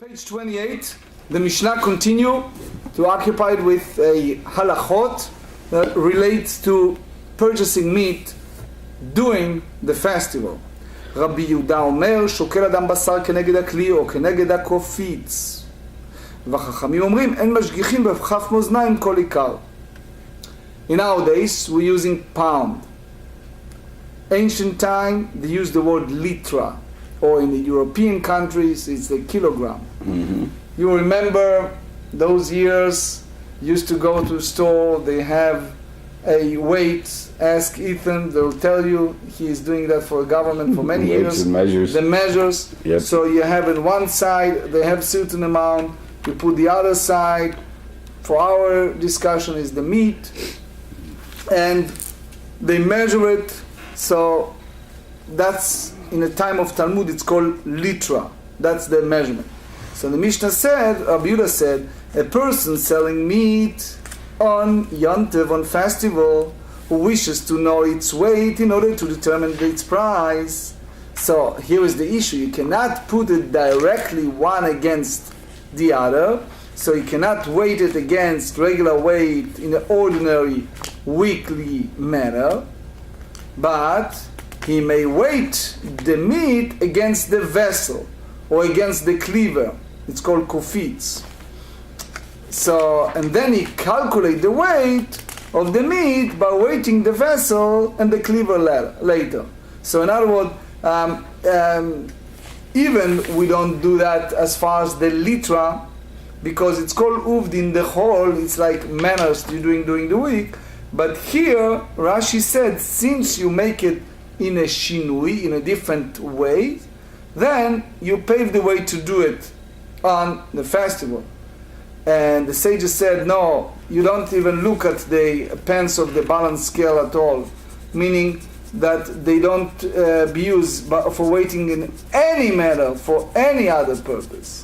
Page 28, the Mishnah continue to occupy with a halachot that relates to purchasing meat during the festival. רבי יהודה אומר, שוקל אדם בשר כנגד הכלי או כנגד הקופיץ. והחכמים אומרים, אין משגיחים בכף מאזניים כל עיקר. Nowadays, we're using pound. Ancient time, they used the word litra. Or in the European countries, it's a kilogram. Mm-hmm. You remember those years, used to go to a store, they have a weight, ask Ethan, they'll tell you, he is doing that for a government for many years. And measures. The measures. Yep. So you have it one side, they have certain amount, you put the other side. For our discussion is the meat. And they measure it, so that's, in the time of Talmud, it's called litra. That's the measurement. So the Mishnah said, Rabbi Yehuda said, a person selling meat on Yontev, on festival, who wishes to know its weight in order to determine its price. So here is the issue. You cannot put it directly one against the other. So you cannot weight it against regular weight in the ordinary weekly manner. But he may weight the meat against the vessel or against the cleaver. It's called kofitz. So, and then he calculate the weight of the meat by weighting the vessel and the cleaver later. So in other words, even we don't do that as far as the litra, because it's called uvd in the whole, it's like manners you're doing during the week. But here, Rashi said, since you make it in a shinui, in a different way, then you pave the way to do it on the festival. And the sages said, no, you don't even look at the pence of the balance scale at all, meaning that they don't be used for weighting in any manner, for any other purpose.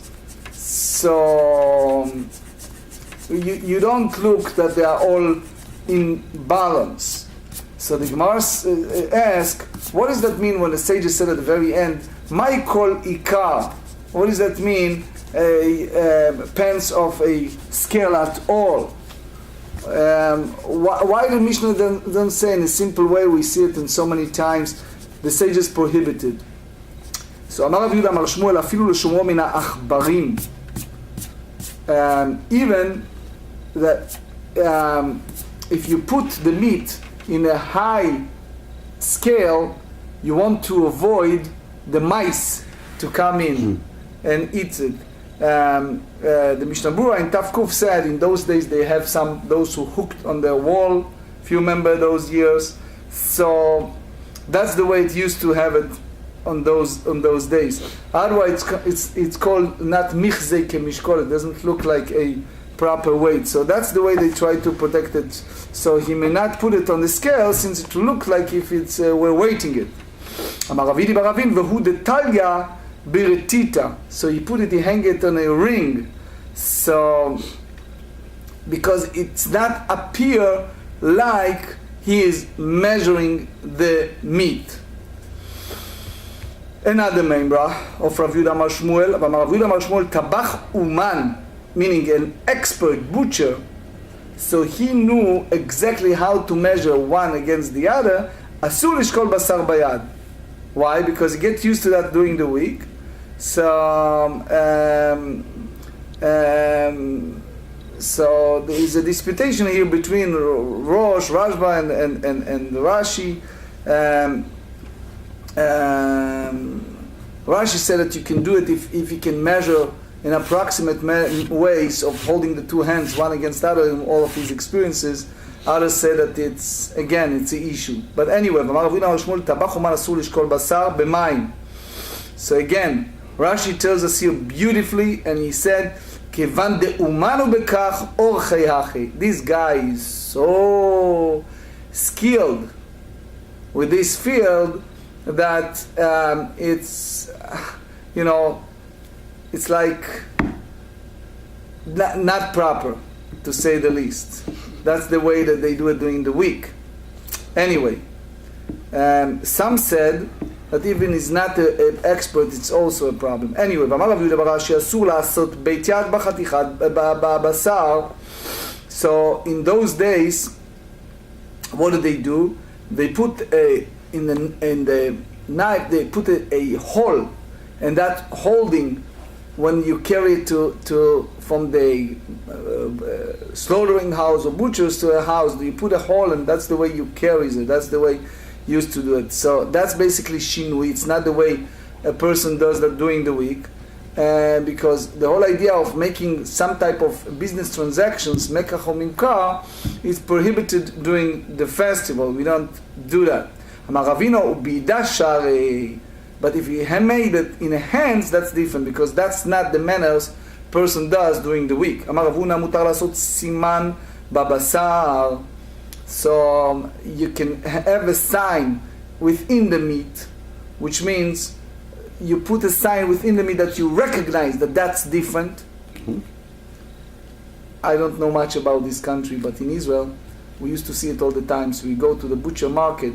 So you don't look that they are all in balance. So the Gemara asks, what does that mean when the sages said at the very end, "My kol ikar"? What does that mean? Pence of a scale at all. Why the Mishnah don't say in a simple way? We see it in so many times. The sages prohibited. So אמר רבי יהודה אמר שמואל אפילו לשומרו מן העכברים. Even that if you put the meat in a high scale, you want to avoid the mice to come in and eat it. The Mishnah Berurah in Tafkuf said in those days they have those who hooked on their wall, if you remember those years. So that's the way it used to have it on those days. Otherwise it's called not michzei kemishkol. It doesn't look like a proper weight. So that's the way they try to protect it. So he may not put it on the scale since it will look like if it's we're weighting it. Amar Ravidi baravin v'hu detalya biretita. So he hang it on a ring. So because it's not appear like he is measuring the meat. Another member of Rav Yehuda Amar Shmuel, Rav Yehuda Amar Shmuel tabach uman, meaning an expert butcher, so he knew exactly how to measure one against the other. Asur lishkol basar bayad. Why? Because he gets used to that during the week. So there is a disputation here between Rosh, Rashba, and Rashi. Rashi said that you can do it if you can measure in approximate ways of holding the two hands one against the other in all of his experiences. Others say that it's an issue. But anyway, so again, Rashi tells us here beautifully, and he said, this guy is so skilled with this field that it's like not proper, to say the least. That's the way that they do it during the week. Anyway, some said that even is not an expert, it's also a problem. Anyway, ואמר רב יהודה בר אשי אסור לעשות בית יד בחתיכת בבשר. So in those days, what do? They put in the knife, they put a hole, and that holding, when you carry it from the slaughtering house or butchers to a house, you put a hole, and that's the way you carry it. That's the way you used to do it. So that's basically shinui. It's not the way a person does that during the week, because the whole idea of making some type of business transactions, mekach or mimkar, is prohibited during the festival. We don't do that. But if you made it in a hands, that's different, because that's not the manners person does during the week. אמר רב הונא מותר לעשות סימן בבשר. So you can have a sign within the meat, which means you put a sign within the meat that you recognize that that's different. I don't know much about this country, but in Israel we used to see it all the time. So we go to the butcher market,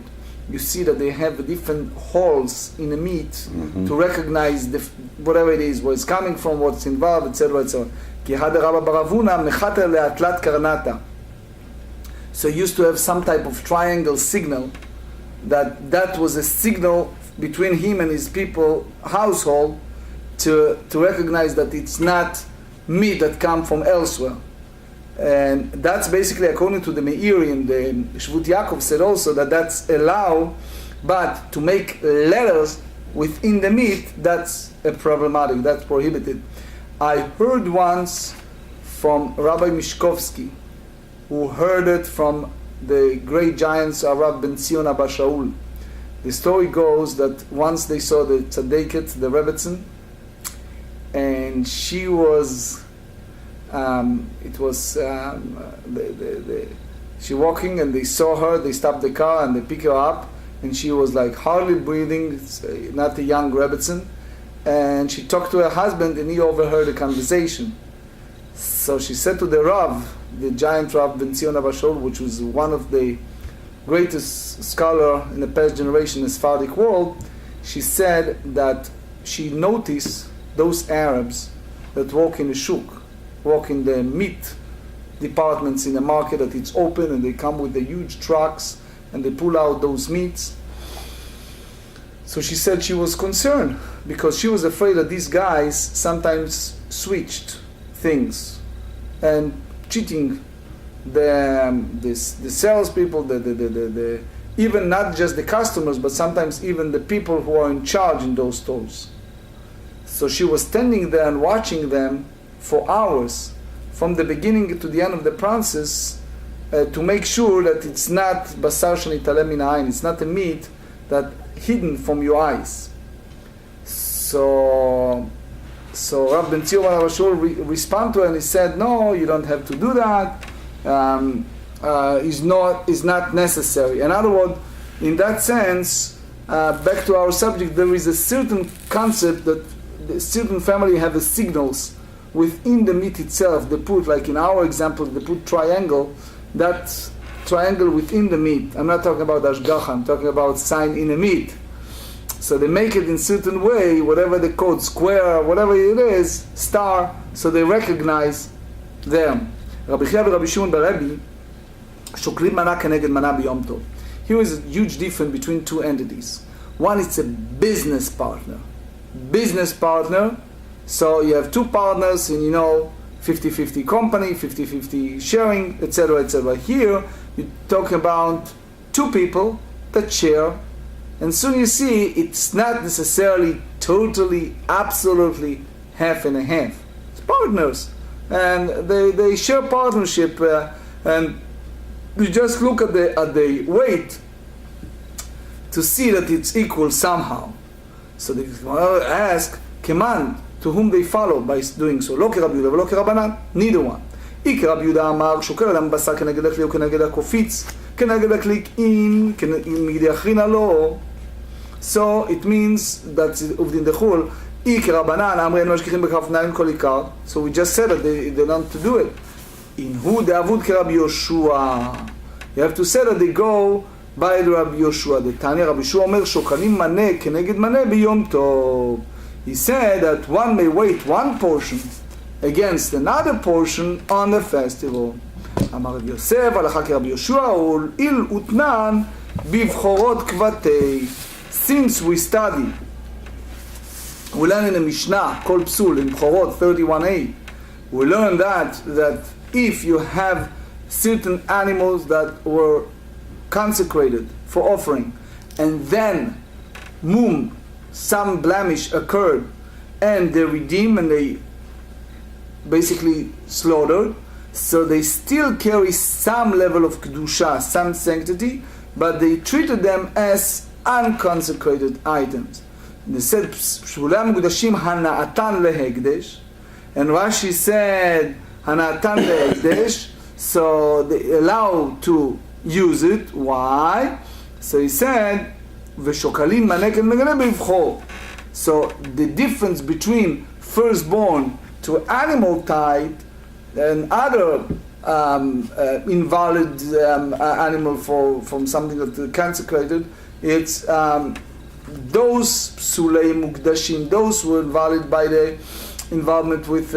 you see that they have different holes in the meat to recognize whatever it is, where it's coming from, what's involved, etc., etc. כי אחד רבא בר אבונה מחתר לאטלת קרנטה. So you used to have some type of triangle signal, that was a signal between him and his people household to recognize that it's not meat that come from elsewhere. And that's basically according to the Meiri, and the Shvut Yaakov said also that that's allowed, but to make letters within the meat, that's a problematic, that's prohibited. I heard once from Rabbi Mishkovsky, who heard it from the great giants Rav Ben Zion Abba Shaul. The story goes that once they saw the Tzaddiket, the Rebbetzin, and she was she walking, and they saw her, they stopped the car and they pick her up, and she was like hardly breathing, not a young Rebbetzin, and she talked to her husband, and he overheard the conversation. So she said to the Rav, the giant Rav Ben Zion Abba Shaul, which was one of the greatest scholar in the past generation in the Sephardic world, she said that she noticed those Arabs that walk in the shuk, walk in the meat departments in the market, that it's open, and they come with the huge trucks and they pull out those meats. So she said she was concerned because she was afraid that these guys sometimes switched things and cheating the salespeople, the even not just the customers, but sometimes even the people who are in charge in those stores. So she was standing there and watching them for hours, from the beginning to the end of the process, to make sure that it's not basar shenitalem min ha'ayin, it's not a meat that hidden from your eyes. So Rav Ben Zion Abba Shaul responded to her, and he said, no, you don't have to do that. Is not necessary. In other words, in that sense, back to our subject, there is a certain concept that certain family have the signals within the meat itself. They put, like in our example, they put triangle, that triangle within the meat. I'm not talking about ashgacha, I'm talking about sign in the meat. So they make it in certain way, whatever the code, square, whatever it is, star, so they recognize them. רבי חייא ורבי שמעון ברבי שוקלים מנה כנגד מנה ביום טוב. Here is a huge difference between two entities. One is a business partner. Business partner, so you have two partners in, 50-50 company, 50-50 sharing, etc., etc. Here, you talk about two people that share, and soon you see it's not necessarily totally, absolutely half and a half. It's partners. And they share partnership, and you just look at the weight to see that it's equal somehow. So they ask, Keman, to whom they follow by doing so. לא כרב יהודה ולא כרבנן, neither one. אי כרב יהודה אמר, שוקל אדם בשר כנגד הכלי או כנגד הקופיץ, כנגד הכלי אין, כנגד אחרינה לא. So it means that עובדין דחול, אי כרבנן, אמרי אין משגיחים בכף נעים כל עיקר. So we just said that they learned to do it. In hu דאבוד כרב יהושע. You have to say that they go by Rabbi Yoshua the Tanya. Rabbi Yoshua אומר שוקלים מנה כנגד מנה ביום טוב. He said that one may weight one portion against another portion on the festival. אמר רבי יוסף, הלכה כרבי יהושע, הועיל ותנן בבחורות כבתי. Since we study, we learn in the Mishnah, called Psul, in Bchorot 31a, we learn that if you have certain animals that were consecrated for offering, and then some blemish occurred, and they redeemed and they basically slaughtered, so they still carry some level of kedusha, some sanctity, but they treated them as unconsecrated items. They said, "Shvulei hamukdashim hana'atan lehekdesh," and Rashi said, "Hana'atan lehekdesh." So they allow to use it. Why? So he said, "V'shokalim maneken megane bivchor." So the difference between firstborn to animal type and other invalid animal from something that consecrated, it's those psulei mukdashim, those who are invalid by the involvement with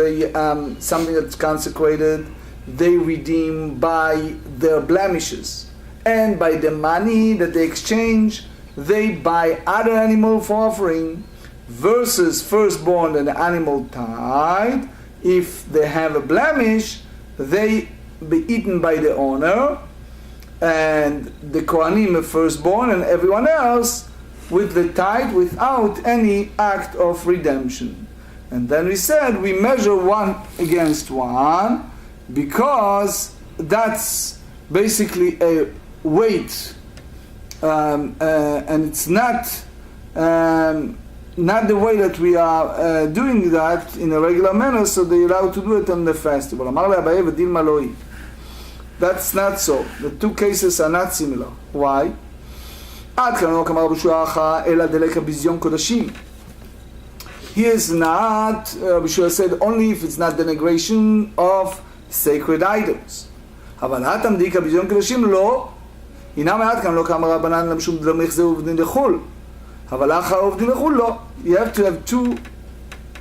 something that's consecrated, they redeem by their blemishes, and by the money that they exchange, they buy other animal for offering, versus firstborn and animal type. If they have a blemish, they be eaten by the owner, and the Kohanim, the firstborn, and everyone else with the tithe without any act of redemption. And then we said we measure one against one, because that's basically a weight, and it's not the way that we are doing that in a regular manner, so they're allowed to do it on the festival. That's not so. The two cases are not similar. Why? He is not, Rabbi Shua said, only if it's not denigration of sacred items. אבל התם דיקה ביזיון קדושים לא, הנה מעט כאן לא כמה רבנן למשום לא מחזר עובדין לחול. אבל אחר עובדין לחול לא. You have to have two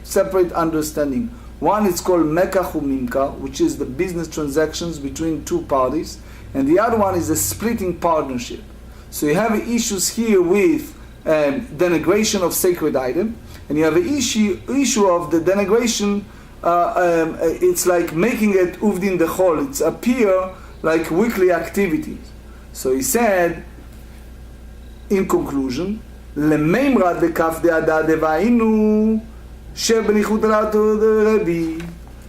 separate understanding. One is called mekach umimkar, which is the business transactions between two parties, and the other one is a splitting partnership. So you have issues here with denigration of sacred item, and you have an issue of the denigration. It's like making it uvdin dechol. It's appear like weekly activities. So he said, in conclusion, lemeimrad lekaf de'ada devainu shebenichut alato Rabbi.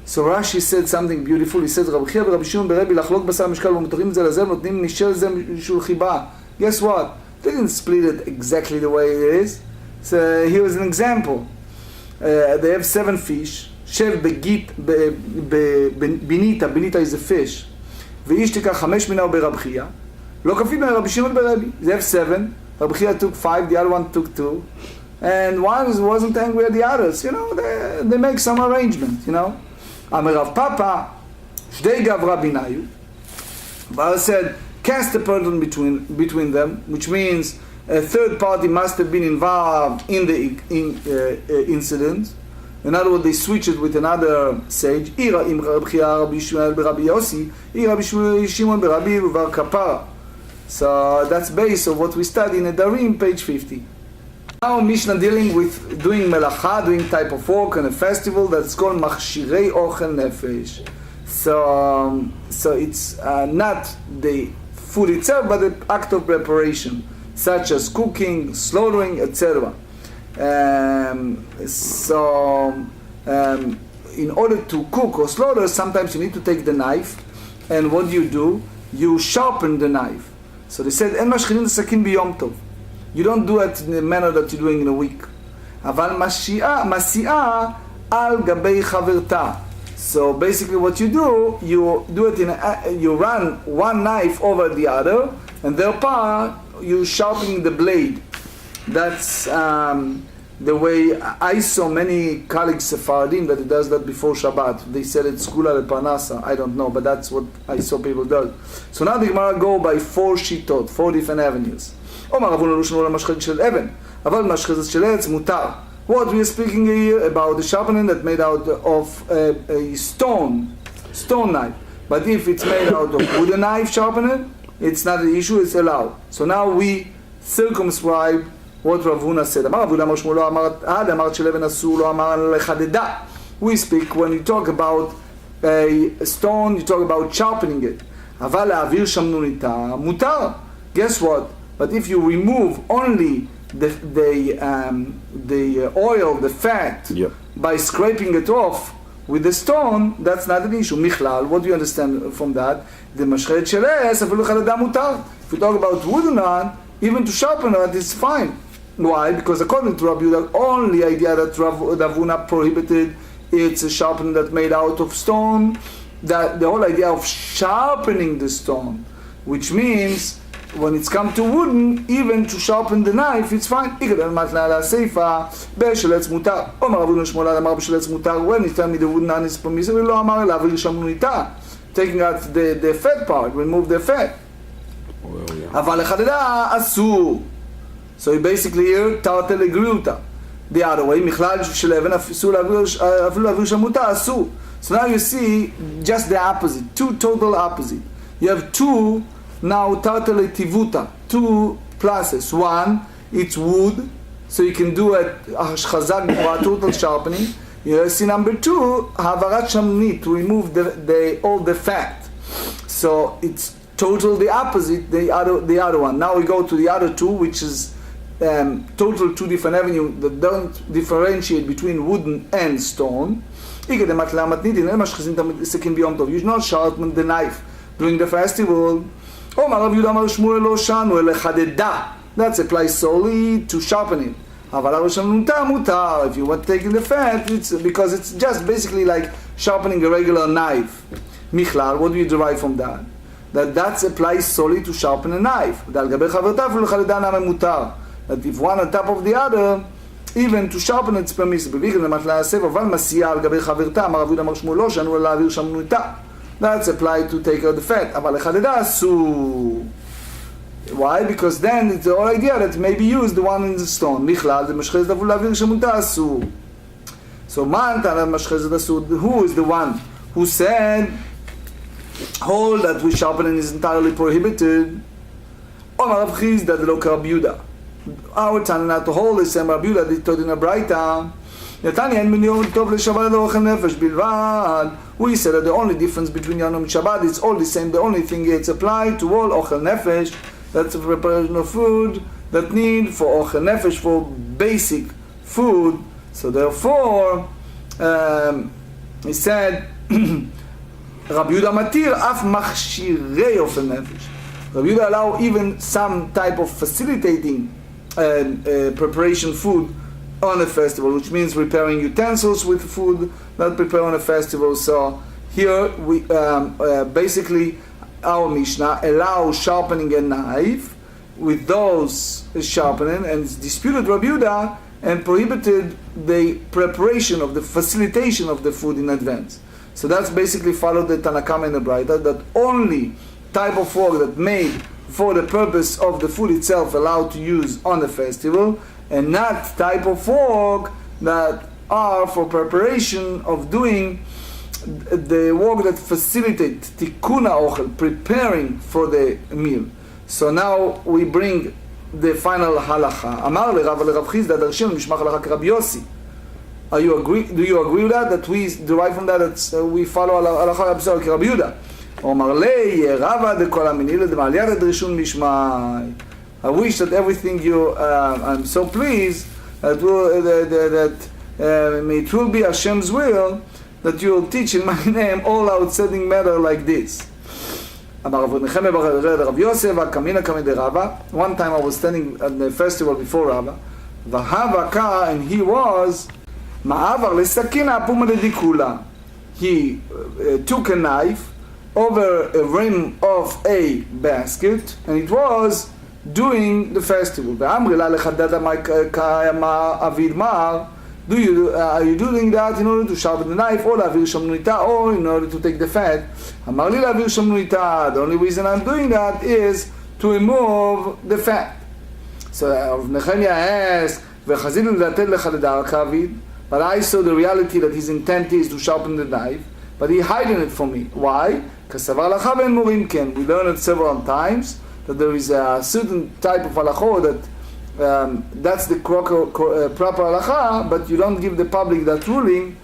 So Rashi said something beautiful. He said, Rabbi Chia v'Rabbi Shimon berabbi לחלוק בשר משקל ומותרים את זה לזה ונותנים נשל זה משול חיבה. Guess what? They didn't split it exactly the way it is. So here was an example. They have 7 fish. שב בניתה, בניתה is a fish. ואיש תיקח 5 מינה ברב חייא. לא כפית מרבי שמעון ברבי. They have 7. Rabbi Chia took 5, the other one took 2. And one wasn't angry at the others. You know, they make some arrangement, you know. אמר רב פאפא, שדי גברא ביניו. But said, cast a burden between them, which means a third party must have been involved in the incident. In other words, they switch it with another sage. Ira im Rabbi Chia Rabbi Shmuel Rabbi Yossi, Ira Rabbi Shimon Rabbi Uvar Kapara. So that's base of what we study in Nedarim, page 50. Now Mishnah dealing with doing melacha, doing type of work on a festival that's called machshirei ochel nefesh. So it's not the food itself, but the act of preparation, such as cooking, slaughtering, etc. In order to cook or slaughter, sometimes you need to take the knife, and what do? You sharpen the knife. So they said, "En mashchinin sakin biyom tov." You don't do it in the manner that you're doing in a week. Aval masi'a al gabei chaverta. So basically, what you do it you run one knife over the other, and thereby you sharpening the blade. That's the way I saw many colleagues Sephardim that it does that before Shabbat. They said it's Skula Leparnasa. I don't know, but that's what I saw people do. So now the Gemara go by 4 shitot, 4 different avenues. Omar Avun Lushnu Lamashchet Shel Even, Aval Mashchet Shel Eretz Mutar. What we are speaking here about the sharpening that made out of a stone knife. But if it's made out of wooden knife sharpening, it's not an issue, it's allowed. So now we circumscribe what Rav Huna said. We speak, when you talk about a stone, you talk about sharpening it. Mutar. Guess what? But if you remove only the oil, the fat, by scraping it off with the stone, that's not an issue. Michlal, what do you understand from that? The mashchet sheles, mutar. If you talk about wooden one, even to sharpen it, it's fine. Why? Because according to Rabbi Yehuda, only idea that Rav Huna prohibited, it's a sharpening that made out of stone. That the whole idea of sharpening the stone, which means when it's come to wooden, even to sharpen the knife, it's fine. When you tell me the wooden knife is permissible, taking out the fat part, remove the fat. So basically here, tartel agriuta. The other way, so now you see just the opposite, two total opposite. You have two now tartel tivuta, two pluses. One, it's wood, so you can do a total sharpening. You see number two, havarat shamnit, to remove all the fat. So it's total the opposite, the other one. Now we go to the other two, which is total two different avenues that don't differentiate between wooden and stone. You should not sharpen the knife during the festival. That applies solely to sharpening. If you want to take the fat, it's because it's just basically like sharpening a regular knife. Michlal, what do you derive from that? That applies solely to sharpen a knife. That if one on top of the other, even to sharpen it's permissible. That's applied to take out the fat. Why? Because then it's the whole idea that maybe use the one in the stone. So who is the one who said hold that we sharpening is entirely prohibited? Our Tana not to hold the same Rabbi Yehuda that taught in a Braita. We said that the only difference between Yom and Shabbat is all the same. The only thing it's applied to all ochel nefesh. That's a preparation of food that need for ochel nefesh, for basic food. So therefore, he said, Rabbi Yehuda matir af machshirei ochel nefesh. Rabbi Yehuda allow even some type of facilitating preparation food on a festival, which means preparing utensils with food that prepare on a festival. So here we basically our Mishnah allows sharpening a knife with those sharpening, and it's disputed Rabbi Yehuda and prohibited the preparation of the facilitation of the food in advance. So that's basically followed the Tanakama and the Braita, that only type of fork that made for the purpose of the food itself allowed to use on the festival, and not type of fork that are for preparation of doing the work that facilitate tikuna ochel, preparing for the meal. So now we bring the final halacha. Amar leRav Chizda darshin mishmach halacha Rabbi Yossi. Do you agree with that? That we derive from that we follow halacha Rabbi Yehuda. I wish that everything I'm so pleased that it will be Hashem's will that you will teach in my name all outstanding matter like this. One time I was standing at the festival before Rava, and he was he took a knife over a rim of a basket, and it was during the festival. Are you doing that in order to sharpen the knife, or in order to take the fat? The only reason I'm doing that is to remove the fat. So Nehemiah asked, but I saw the reality that his intent is to sharpen the knife, but he hiding it from me. Why? Because we learned it several times that there is a certain type of halachot that that's the proper halacha, but you don't give the public that ruling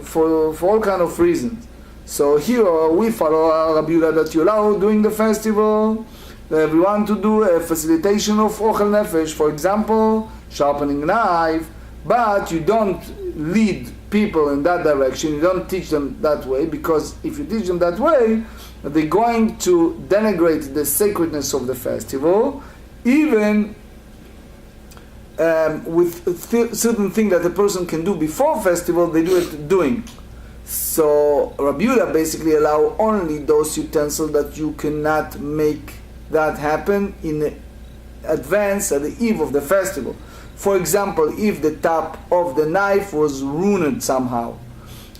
for all kind of reasons. So here we follow Rabbi Yehuda that you allow during the festival everyone to do a facilitation of ochel nefesh, for example, sharpening knife, but you don't lead people in that direction, you don't teach them that way, because if you teach them that way, they're going to denigrate the sacredness of the festival, even with certain thing that a person can do before festival, they do it doing. So Rabbi Yehuda basically allow only those utensils that you cannot make that happen in advance at the eve of the festival. For example, if the top of the knife was ruined somehow,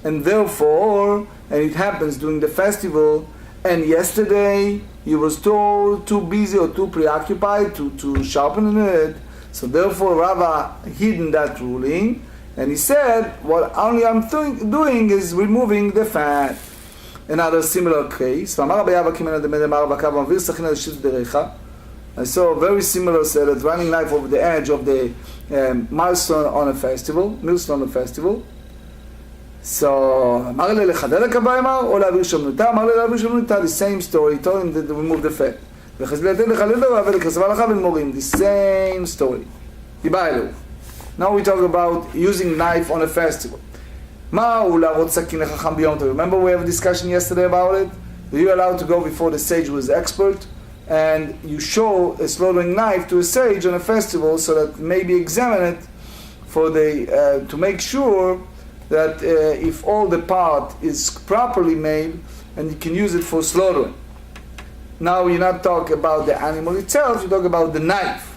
and therefore, and it happens during the festival, and yesterday you was too busy or too preoccupied to sharpen it, so therefore Rava hidden that ruling, and he said, what only I'm doing is removing the fat. Another similar case, I saw a very similar set of running knife over the edge of the millstone on a festival. So, the same story, he told him to remove the fat. The same story. Now we talk about using knife on a festival. Remember we have a discussion yesterday about it? You're allowed to go before the sage who is expert, and you show a slaughtering knife to a sage on a festival so that maybe examine it for the to make sure that if all the part is properly made, and you can use it for slaughtering. Now you're not talking about the animal itself, you talk about the knife.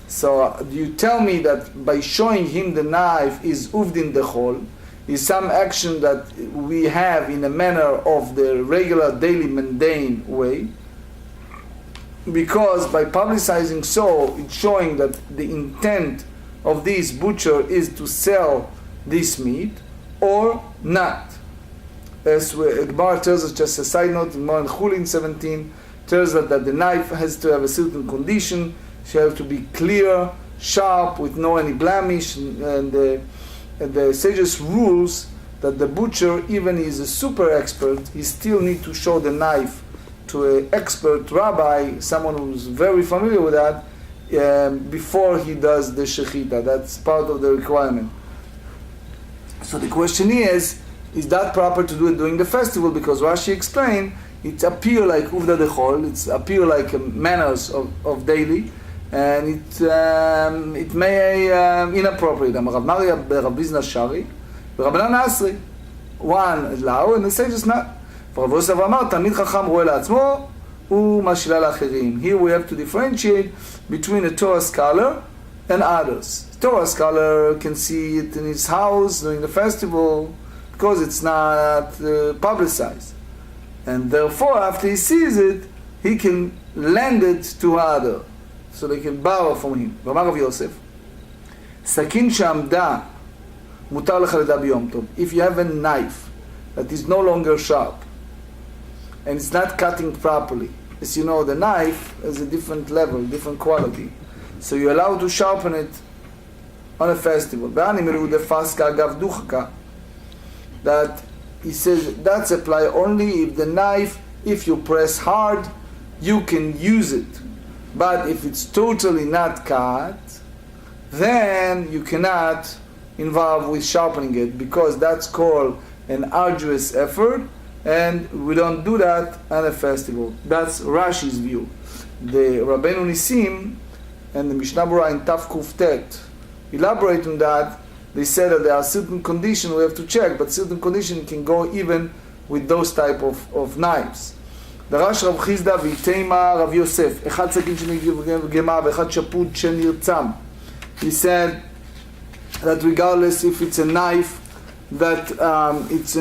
So you tell me that by showing him the knife is uvdin dechol, is some action that we have in a manner of the regular daily mundane way, because by publicizing so, it's showing that the intent of this butcher is to sell this meat, or not. As Gemarrah tells us, just a side note, in Moed Chulin 17, tells us that the knife has to have a certain condition, she has to be clear, sharp, with no any blemish, and the sages rules that the butcher, even is a super expert, he still need to show the knife to an expert rabbi, someone who's very familiar with that, before he does the shechita. That's part of the requirement. So the question is that proper to do it during the festival? Because Rashi explained, it appear like uvda dechol, it appear like manners of daily, and it may inappropriate. Rav Maria Rav Bizna Shari, Rabbanan Asri, one allow and the sages not. Rav Yosef Amar Talmid Chacham roe la'atzmo u'mashila la'acherim. Here we have to differentiate between a Torah scholar and others. Torah scholar can see it in his house during the festival because it's not publicized, and therefore after he sees it, he can lend it to others, so they can borrow from him. Amar Rav Yosef, sakin she'amda mutar lecha lidah biyom tov. If you have a knife that is no longer sharp and it's not cutting properly, as you know, the knife has a different level, different quality, so you're allowed to sharpen it on a festival. That he says that's apply only if the knife, if you press hard, you can use it. But if it's totally not cut, then you cannot involve with sharpening it, because that's called an arduous effort, and we don't do that on a festival. That's Rashi's view. The Rabbeinu Nisim and the Mishnah Berurah in Taf Kuftet elaborate on that. They said that there are certain conditions we have to check, but certain conditions can go even with those type of knives. דרש רב חיסדא ואיתימה רב יוסף, אחד סכין שנגמה ואחד שפוד שנרצם. He said that regardless if it's a knife, that it's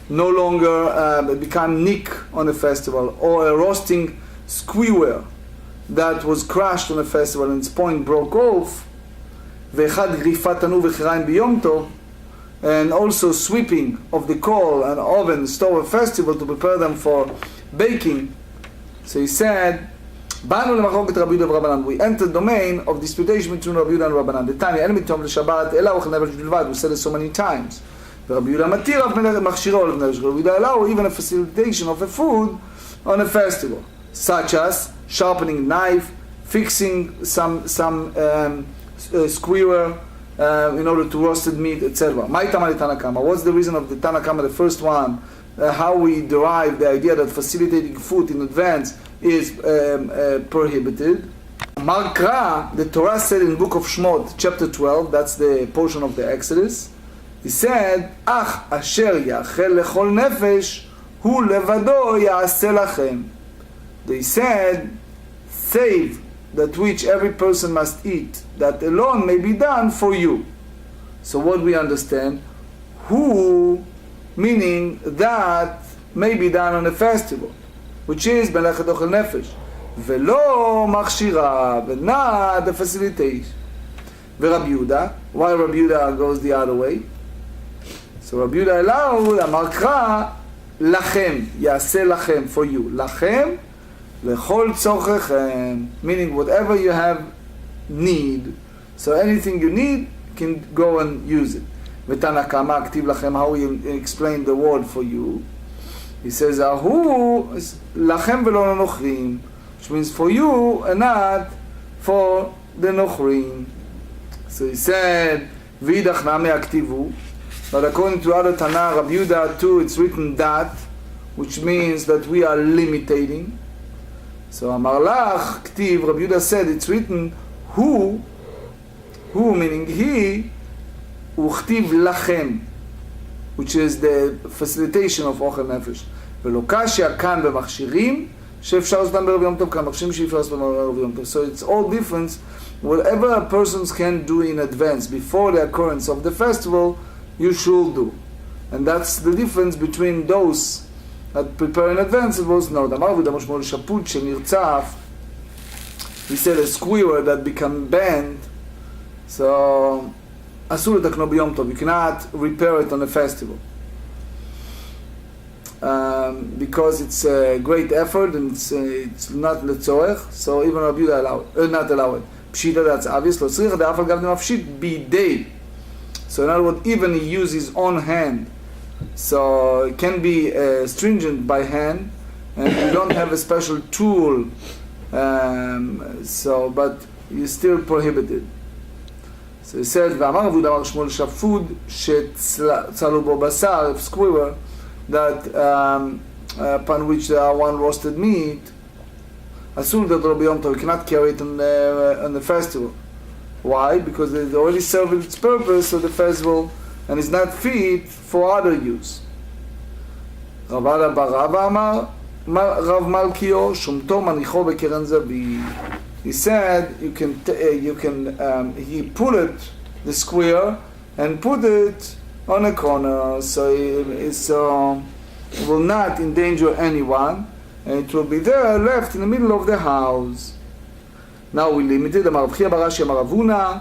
no longer become nick on a festival, or a roasting skewer that was crushed on a festival and its point broke off, ואחד גריפת תנור וחיריים ביום טוב, and also sweeping of the coal and oven, stove of festival to prepare them for baking. So he said, באנו למחלוקת רבי יהודה ורבנן. We entered the domain of disputation between רבי יהודה and רבנן. דתניא, אין מתום לשבת, אלא אוכל נפש בלבד. We said it so many times. ורבי יהודה מתיר אף מכשירו לבנפש. רבי יהודה allow even a facilitation of a food on a festival, such as sharpening knife, fixing some skewer in order to roasted meat, etc. What's the reason of the Tana Kama, the first one? How we derive the idea that facilitating food in advance is prohibited. Markra, the Torah said in the book of Shmot, chapter 12, that's the portion of the Exodus, he said, Ach asher yachel lechol nefesh, hu levado ya'aseh lachem. They said, save that which every person must eat, that alone may be done for you. So what we understand? Who, meaning that may be done on a festival, which is Belechet Ochel Nefesh. Velo machshira, but not the facilitation. Rabbi Yehuda, why Rabbi Yehuda goes the other way? So Rabbi Yehuda allowed, Amarkra, lachem, yaseh lachem, for you. Lachem, lechol tzorchechem, meaning whatever you have need. So anything you need, you can go and use it. V'tana kama aktiv lachem, how he explained the word for you. He says, Ahu lachem v'lo nochrim, which means for you and not for the nochrim. So he said, V'idach name aktivu, but according to other Tana, Rabbi Yehuda too, it's written that, which means that we are limitating. So Amar Lach, Ktiv, Rabbi Yehuda said, it's written, who meaning he, Uchtiv lachem, which is the facilitation of Ochel Nefesh. ולא קשיא כאן במכשירים שאפשר לעשותם בערב יום טוב, כאן מכשירים שאפשר לעשותם בערב יום טוב. So it's all difference. Whatever a person can do in advance before the occurrence of the festival, you should do. And that's the difference between those that prepare in advance and those no. אמר ודאמר משמעו לשפוט שנרצף, he said a skewer that become bent, so אסור לתקנו ביום טוב. You cannot repair it on a festival. Because it's a great effort and it's not לצורך, so even Rabbi Yehuda not allow it. Pshita, that's obvious. לא צריך דאף על גב דמפשיט בידי. So in other words, even he uses his own hand, so it can be stringent by hand, and you don't have a special tool, so but you still prohibited. So he said, ואמר רבי יהודה אמר שמואל שפוד שצלו בו בשר, skewer, that upon which there are one roasted meat, אסור לדור ביום טוב, you cannot carry it on the festival. Why? Because it already served its purpose of the festival and is not fit for other use. רבא ברבא אמר רב מלכיו שומתו מניחו בקרן זווית. He said you can he put it the square and put it on a corner, so it will not endanger anyone, and it will be there left in the middle of the house. Now we limited. אמר רב חייא בר אשי אמר רב הונא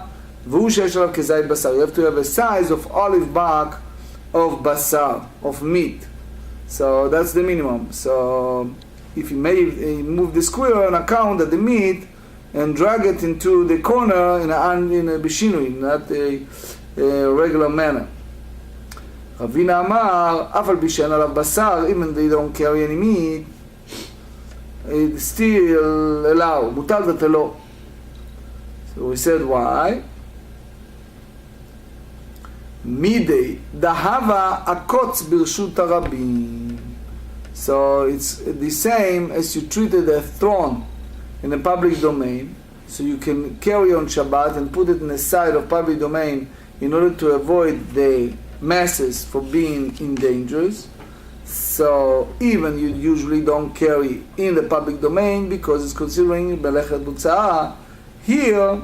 והוא שיש עליו כזית בשר. You have to have a size of olive bark of basar, of meat. So that's the minimum. So if you move the square on account of the meat and drag it into the corner in a bishinui, not a regular manner. Ravina אמר אף על פי שאין עליו בשר, even they don't carry any meat, it's still allowed, מותר ותלו. So we said why? מידי דהבה הקוץ ברשות הרבים. So it's the same as you treated a throne in a public domain, so you can carry on Shabbat and put it in the side of public domain in order to avoid the masses for being in dangers. So even you usually don't carry in the public domain because it's considering Belechet Butzah. Here,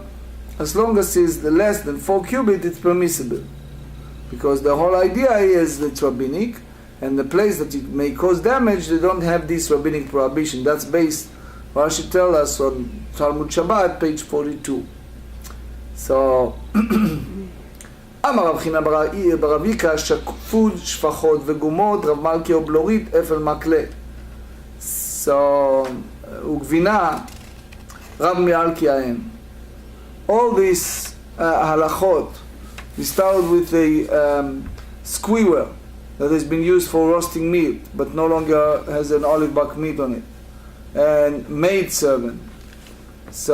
as long as it's less than 4 cubits, it's permissible. Because the whole idea is that it's rabbinic, and the place that it may cause damage, they don't have this rabbinic prohibition. That's based, Rashi tells us on Talmud Shabbat, page 42. So, אמר רב חינא ברב יקה שקפו שפחות וגומות רב מלכיה ובלורית אפל מקלה. So, וגבינה רב מלכיה הם. All these halachot, we start with a skewer that has been used for roasting meat but no longer has an olive bark meat on it, and maid servant. So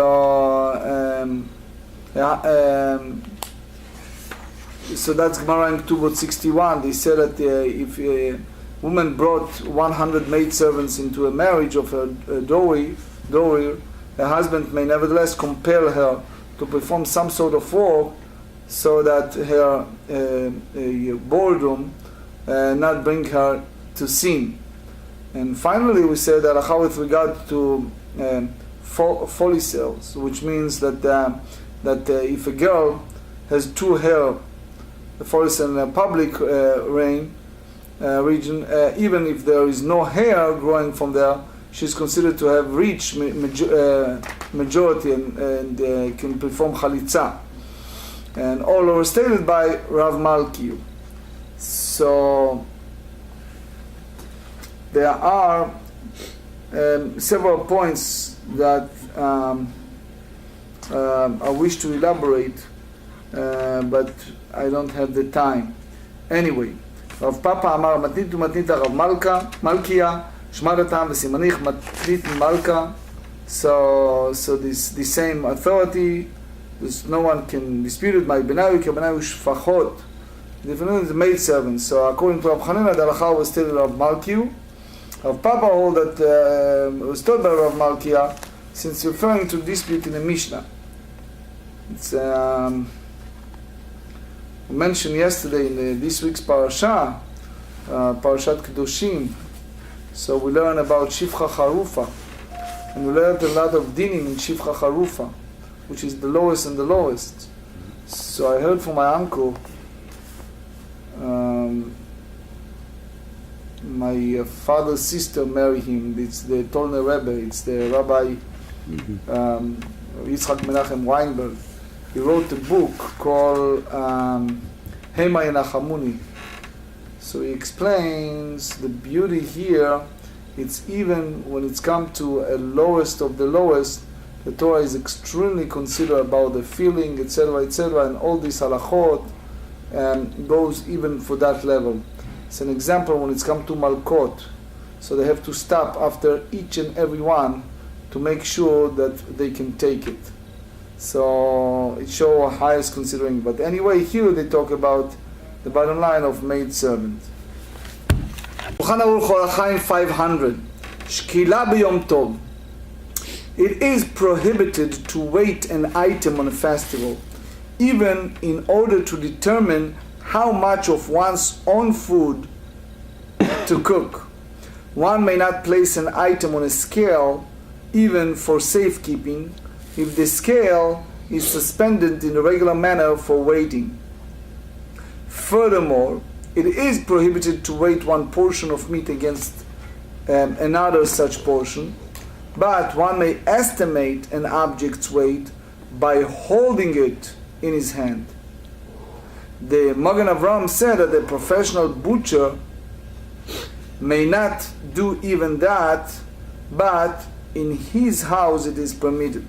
so that's Gemarrah in Ketubot 61. They said that if a woman brought 100 maid servants into a marriage of a dowry, her husband may nevertheless compel her to perform some sort of work so that her boredom not bring her to sin. And finally we said that with regard to folly cells, which means that if a girl has 2 hair follicles in a public region, even if there is no hair growing from there, she's considered to have reached majority and can perform chalitza. And all are stated by Rav Malkiu. So there are several points that I wish to elaborate, but I don't have the time. Anyway, Rav Papa אמר מתנית ומתנית הרב מלכיה שמע דתם וסימניך מתנית מלכה. So this same authority, no one can dispute it. My benayu kebenayu shfachot. The definition is maid servant. So according to Rav Chanina, the halacha was stated of Malkiu. Rav Papa hold that was told by Rav Malkia, since referring to dispute in the Mishnah. It's mentioned yesterday in this week's parasha, Parashat Kedoshim. So we learn about Shifcha Charufa, and we learned a lot of dinim in Shifcha Charufa, which is the lowest and the lowest. So I heard from my uncle, my father's sister married him. It's the Tolner Rebbe, it's the Rabbi Yitzchak Menachem Weinberg. He wrote a book called Hema Yenachamuni. So he explains the beauty here. It's even when it's come to a lowest of the lowest, the Torah is extremely considerate about the feeling, etc., etc., and all these halachot goes even for that level. It's an example when it's come to Malkot. So they have to stop after each and every one to make sure that they can take it. So it shows highest considering. But anyway, here they talk about the bottom line of maid servant. 500. Shkila b'yom tov. It is prohibited to weight an item on a festival, even in order to determine how much of one's own food to cook. One may not place an item on a scale, even for safekeeping, if the scale is suspended in a regular manner for weighting. Furthermore, it is prohibited to weight one portion of meat against another such portion, but one may estimate an object's weight by holding it in his hand. The Magen Avraham said that a professional butcher may not do even that, but in his house it is permitted.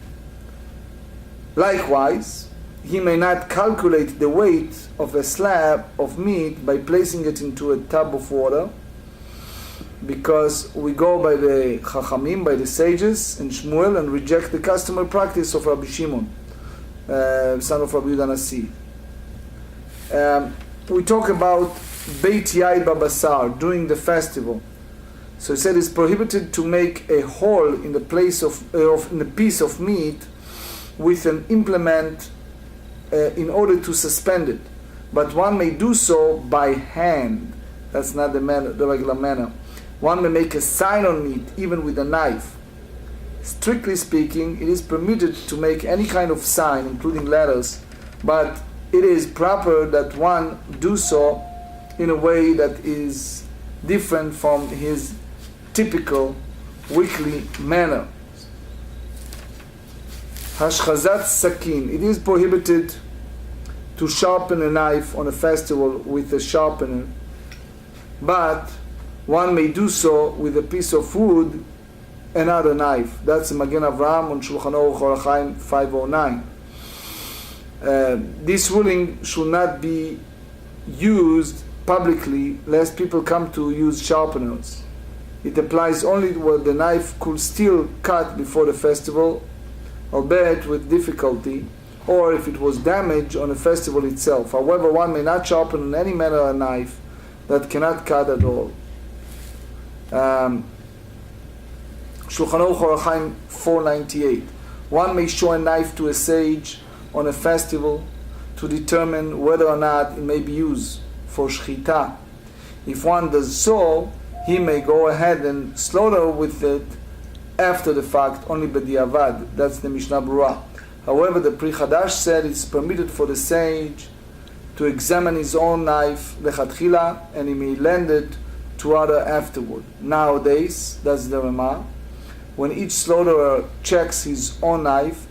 Likewise, he may not calculate the weight of a slab of meat by placing it into a tub of water, because we go by the Chachamim, by the sages and Shmuel, and reject the customary practice of Rabbi Shimon, son of Rabbi Yehuda Nasi. We talk about Beit Yai Babasar during the festival. So he said it's prohibited to make a hole in the place in the piece of meat with an implement in order to suspend it, but one may do so by hand, That's not the regular manner. One may make a sign on meat, even with a knife. Strictly speaking, it is permitted to make any kind of sign, including letters, but it is proper that one do so in a way that is different from his typical weekly manner. Hashchazat sakin. It is prohibited to sharpen a knife on a festival with a sharpener, but one may do so with a piece of wood and not a knife. That's Magen Avraham on Shulchan Aruch Orach Chaim 509. This ruling should not be used publicly lest people come to use sharpeners. It applies only where the knife could still cut before the festival, albeit with difficulty, or if it was damaged on the festival itself. However, one may not sharpen in any manner a knife that cannot cut at all. Shulchan Aruch Orach Chaim 498. One may show a knife to a sage on a festival to determine whether or not it may be used for shchita. If one does so, he may go ahead and slaughter with it after the fact, only b'diavad. That's the Mishnah Berurah. However, the Pri Chadash said it's permitted for the sage to examine his own knife lechatchila, and he may lend it to other afterward. Nowadays, that's the Rema, when each slaughterer checks his own knife,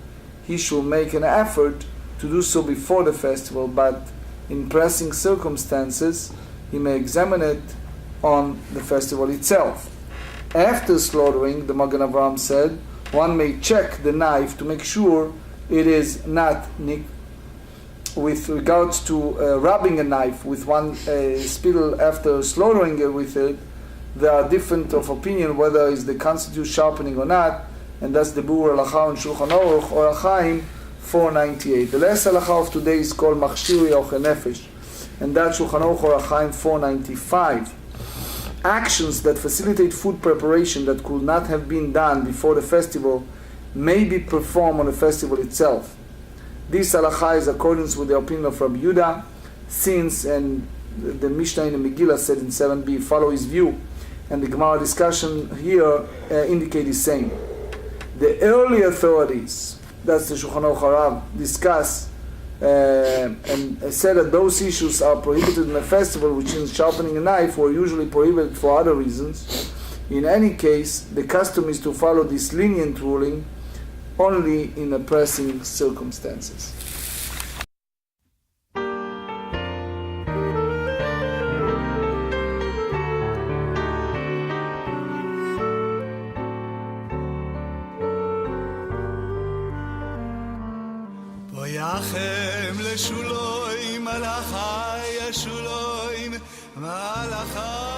he should make an effort to do so before the festival, but in pressing circumstances, he may examine it on the festival itself. After slaughtering, the Magen Avraham said, one may check the knife to make sure it is not nick. With regards to rubbing a knife with one spittle after slaughtering it with it, there are different of opinion whether it constitutes sharpening or not, and that's the Bur Halacha on Shulchan Aruch Orach Chaim 498. The last halacha of today is called Machshir Yochel Nefesh, and that's Shulchan Aruch Orach Chaim 495. Actions that facilitate food preparation that could not have been done before the festival may be performed on the festival itself. This halacha is accordance with the opinion of Rabbi Yehuda, since, and the Mishnah in the Megillah said in 7b, follow his view, and the Gemara discussion here indicate the same. The early authorities, that's the Shulchan Aruch Harav, discuss and said that those issues are prohibited in a festival, which means sharpening a knife, were usually prohibited for other reasons. In any case, the custom is to follow this lenient ruling only in pressing circumstances. לשולוים מלאכי השולוים מלאכי